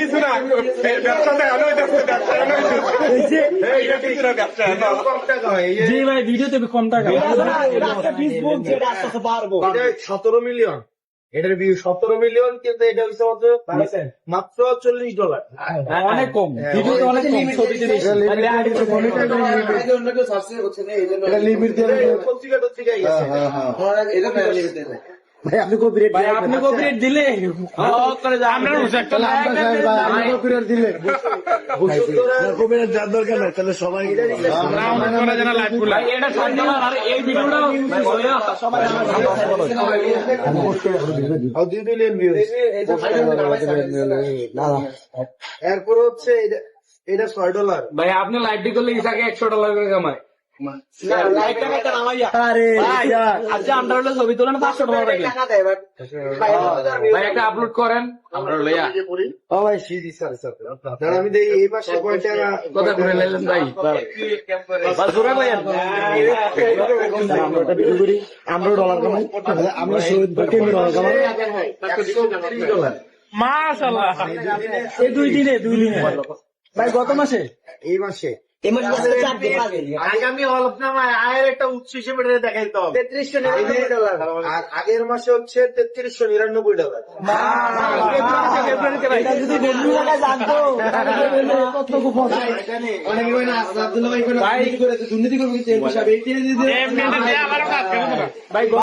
কিছু না ব্যবসাটা ভালো জি ভাই ভিডিওতে কম টাকা 17 মিলিয়ন এটার ভিউ 17 মিলিয়ন, কিন্তু এটা হচ্ছে মাত্র $40। অনেক কম ভিডিওতে অনেক কম ছবিতে বেশি পত্রিকা টত্রিকায় গেছে। ভাই আপনি কপিরাইট ভাই আপনি কপিরাইট দিলে কপিরাইট দিলেন কপিরাইট যার দরকার নাই, তাহলে সবাই ভাই এটা $7 আর এই ভিডিওটা সবাই $2 মিলিয়ন ভিউ। এরপরে হচ্ছে এটা $6। ভাই আপনি লাইভটি করলে ইসাকে $100 করে কামায়। আচ্ছা আমরা হলে ছবি তোলেন $500 ভাই একটা আপলোড করেন আমরা লইয়া আমি দেখি এই মাসে কয় টাকা কথা করে লাইলেন ভাই জোরে ভাইয়েন আমরা ডলার কামাই, আমরা $10 কামাই। মাশাআল্লাহ এই দুই দিনে ভাই গত মাসে এই মাসে আগামী হলফনামায় আয়ের একটা উৎস হিসেবে দেখাইতে হবে। $3399। আর আগের মাসে হচ্ছে $3399। এটা যদি ডেলি টাকায় জানতো কত কুপন ভাই